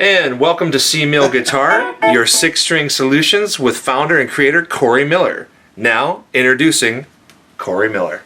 And welcome to C-Mill Guitar, your six-string solutions with founder and creator Corey Miller. Now, introducing Corey Miller.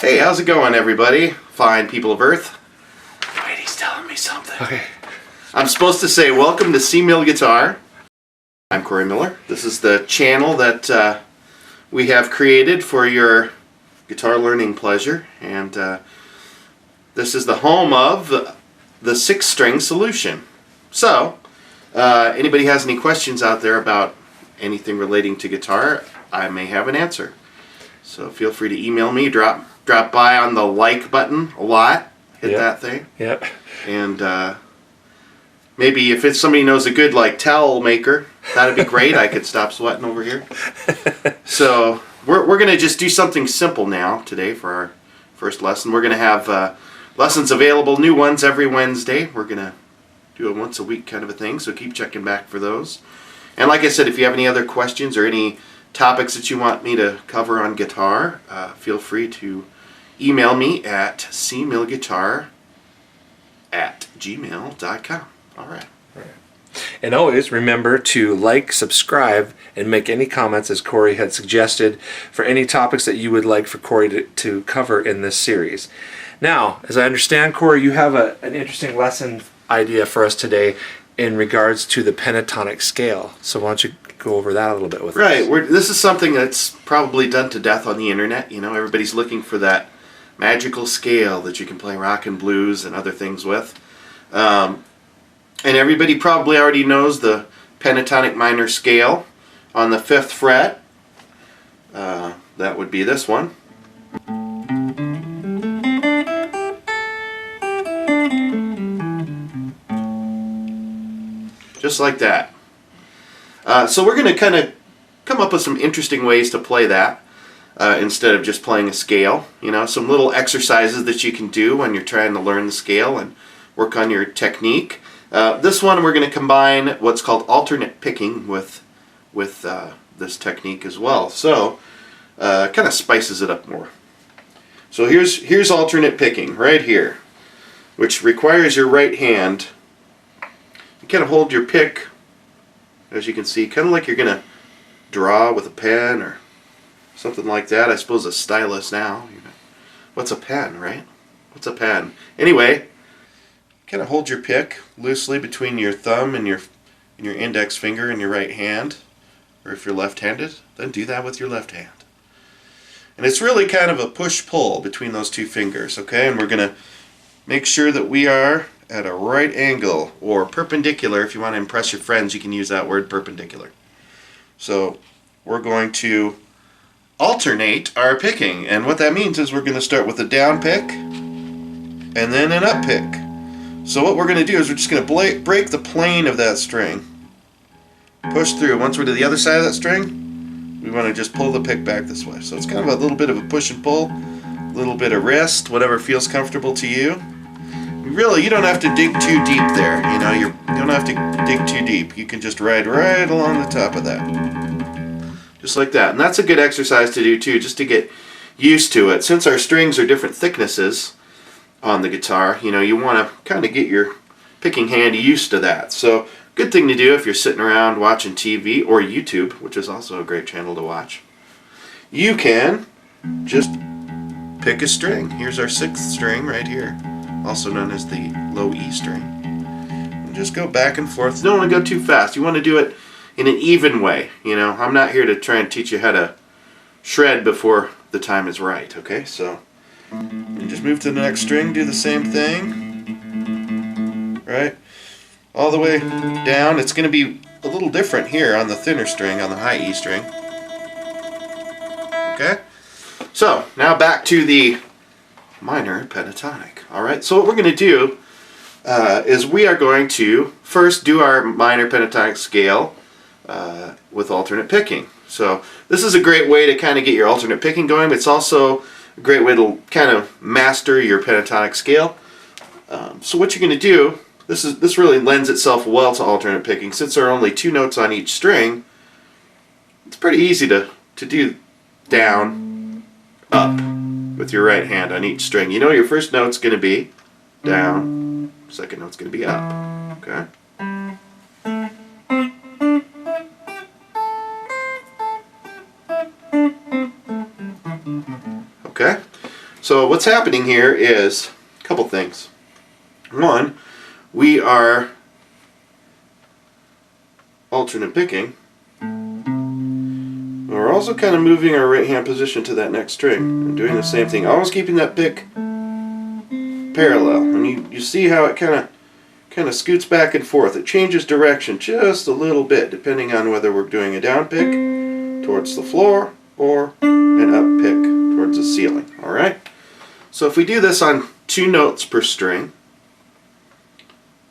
Hey, how's it going, everybody? Fine people of Earth. Wait, he's telling me something. Okay. I'm supposed to say, welcome to C-Mill Guitar. I'm Corey Miller. This is the channel that we have created for your guitar learning pleasure. And this is the home of the six-string solution. So, anybody has any questions out there about anything relating to guitar, I may have an answer. So feel free to email me, drop by on the like button a lot, hit that thing. Yep. And maybe if it's somebody knows a good towel maker, that'd be great. I could stop sweating over here. So we're gonna just do something simple now today for our first lesson. We're gonna have lessons available, new ones every Wednesday. We're gonna do a once a week kind of a thing, so keep checking back for those. And like I said, if you have any other questions or any topics that you want me to cover on guitar, feel free to email me at cmillguitar@gmail.com. All right. And always remember to like, subscribe, and make any comments, as Corey had suggested, for any topics that you would like for Corey to cover in this series. Now, as I understand, Corey, you have an interesting lesson idea for us today in regards to the pentatonic scale. So why don't you go over that a little bit with us? Right. This is something that's probably done to death on the internet. You know, everybody's looking for that magical scale that you can play rock and blues and other things with. And everybody probably already knows the pentatonic minor scale on the 5th fret. That would be this one. Just like that. So we're going to kind of come up with some interesting ways to play that instead of just playing a scale. You know, some little exercises that you can do when you're trying to learn the scale and work on your technique. This one we're going to combine what's called alternate picking with this technique as well. So kind of spices it up more. So here's alternate picking right here, which requires your right hand. You kind of hold your pick, as you can see, kind of like you're going to draw with a pen or something like that. I suppose a stylus now. What's a pen, right? What's a pen? Anyway, kind of hold your pick loosely between your thumb and your index finger and your right hand. Or if you're left-handed, then do that with your left hand. And it's really kind of a push-pull between those two fingers, okay? And we're going to make sure that we are at a right angle, or perpendicular. If you want to impress your friends, you can use that word, perpendicular. So we're going to alternate our picking, and what that means is we're going to start with a down pick and then an up pick. So what we're going to do is we're just going to break the plane of that string, push through. Once we're to the other side of that string, we want to just pull the pick back this way. So it's kind of a little bit of a push and pull, a little bit of wrist, whatever feels comfortable to you. Really, you don't have to dig too deep there. You know, you don't have to dig too deep. You can just ride right along the top of that. Just like that. And that's a good exercise to do too, just to get used to it. Since our strings are different thicknesses on the guitar, you know, you want to kind of get your picking hand used to that. So, good thing to do if you're sitting around watching TV or YouTube, which is also a great channel to watch. You can just pick a string. Here's our 6th string right here, also known as the low E string. And just go back and forth. You don't want to go too fast. You want to do it in an even way. You know, I'm not here to try and teach you how to shred before the time is right, okay? So, you just move to the next string, do the same thing, right? All the way down. It's going to be a little different here on the thinner string, on the high E string. Okay? So, now back to the minor pentatonic. Alright, so what we're going to do is we are going to first do our minor pentatonic scale with alternate picking. So this is a great way to kind of get your alternate picking going, but it's also a great way to kind of master your pentatonic scale. So what you're going to do, this really lends itself well to alternate picking. Since there are only 2 notes on each string, it's pretty easy to do down, up with your right hand on each string. You know your first note's going to be down, second note's going to be up. Okay? So what's happening here is a couple things. One, we are alternate picking. We're also kind of moving our right hand position to that next string and doing the same thing, always keeping that pick parallel. And you see how it kind of scoots back and forth. It changes direction just a little bit depending on whether we're doing a down pick towards the floor or an up pick towards the ceiling. Alright? So if we do this on 2 notes per string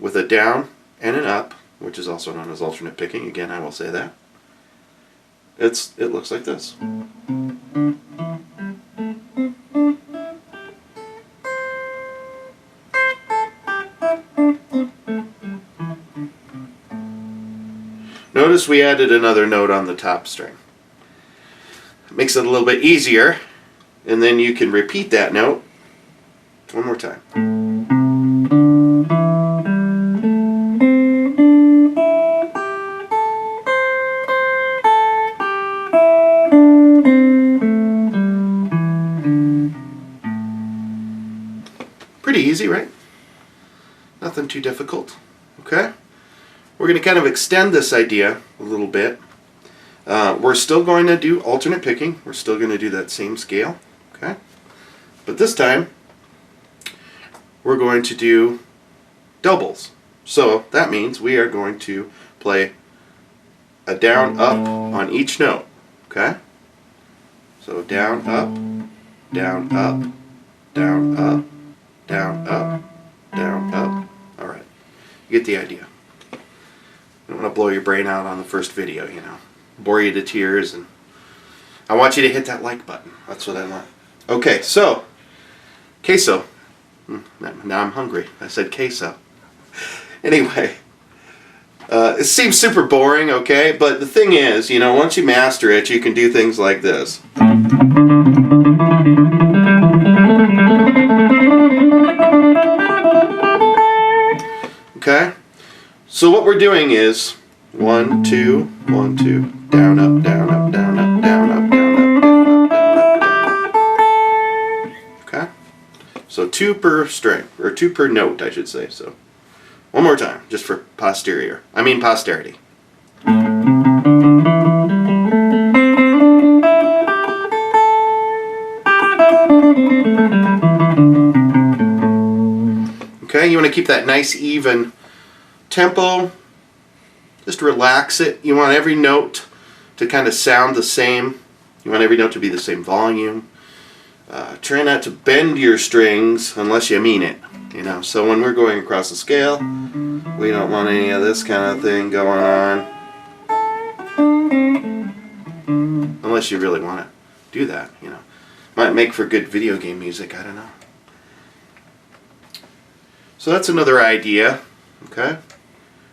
with a down and an up, which is also known as alternate picking, again I will say that, it looks like this. Notice we added another note on the top string. It makes it a little bit easier, and then you can repeat that note one more time. Pretty easy, right? Nothing too difficult. Okay? We're going to kind of extend this idea a little bit. We're still going to do alternate picking. We're still going to do that same scale. Okay? But this time, we're going to do doubles. So that means we are going to play a down up on each note. Okay? So down up, down up, down up, down up, down up. Alright. You get the idea. I don't want to blow your brain out on the first video, you know. Bore you to tears, and I want you to hit that like button. That's what I want. Okay, so queso. Now I'm hungry. I said queso. Anyway, it seems super boring, okay? But the thing is, you know, once you master it, you can do things like this. Okay? So what we're doing is 1, 2, 1, 2, down, up, down, up, down, up, down, up, down, up, down, up, down, up, down, up. Okay? So 2 per string, or 2 per note, I should say. So one more time, just for posterity. Okay, you want to keep that nice even tempo. Just relax it. You want every note to kind of sound the same. You want every note to be the same volume. Try not to bend your strings unless you mean it. You know, so when we're going across the scale, we don't want any of this kind of thing going on. Unless you really want to do that, you know. Might make for good video game music, I don't know. So that's another idea, okay?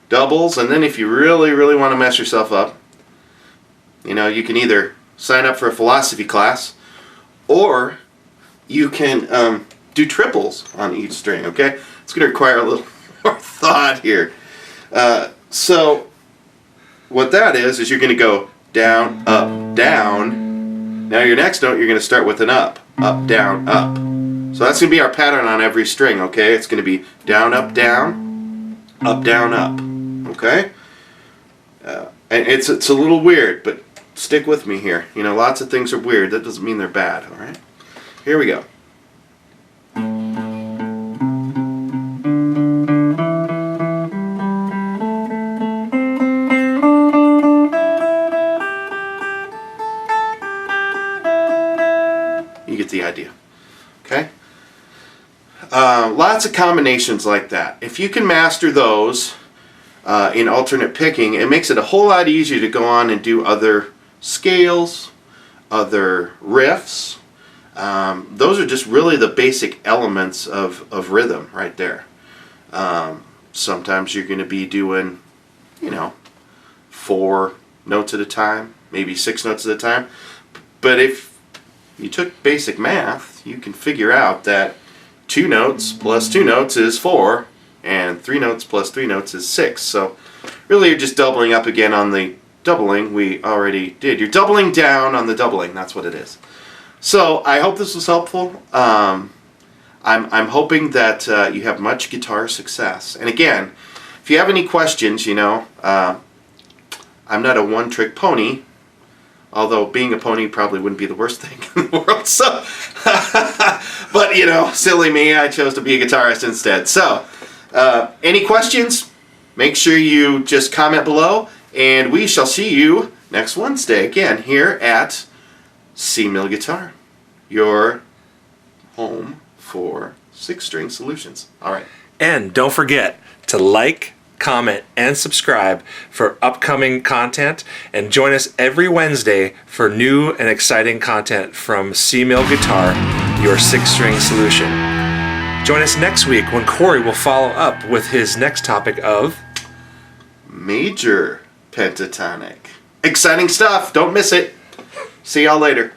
Doubles, and then if you really, really want to mess yourself up, you know, you can either sign up for a philosophy class, or you can do triples on each string, okay? It's going to require a little more thought here. So what that is you're going to go down, up, down. Now your next note, you're going to start with an up, down, up. So that's going to be our pattern on every string, okay? It's going to be down, up, down, up, okay? And it's a little weird, but stick with me here. You know, lots of things are weird. That doesn't mean they're bad, all right? Here we go. You get the idea, okay? Lots of combinations like that. If you can master those in alternate picking, it makes it a whole lot easier to go on and do other scales, other riffs. Those are just really the basic elements of rhythm right there. Sometimes you're going to be doing, you know, 4 notes at a time, maybe 6 notes at a time. But if you took basic math, you can figure out that 2 notes plus 2 notes is 4, and 3 notes plus 3 notes is 6. So really you're just doubling up again on the doubling we already did. You're doubling down on the doubling, that's what it is. So I hope this was helpful. I'm hoping that you have much guitar success. And again, if you have any questions, I'm not a one-trick pony. Although being a pony probably wouldn't be the worst thing in the world. So, but silly me, I chose to be a guitarist instead. So, any questions? Make sure you just comment below, and we shall see you next Wednesday again here at C-Mill Guitar, your home for 6-string solutions. All right. And don't forget to like, comment, and subscribe for upcoming content, and join us every Wednesday for new and exciting content from C-Mill Guitar, your 6-string solution. Join us next week when Corey will follow up with his next topic of major pentatonic. Exciting stuff. Don't miss it. See y'all later.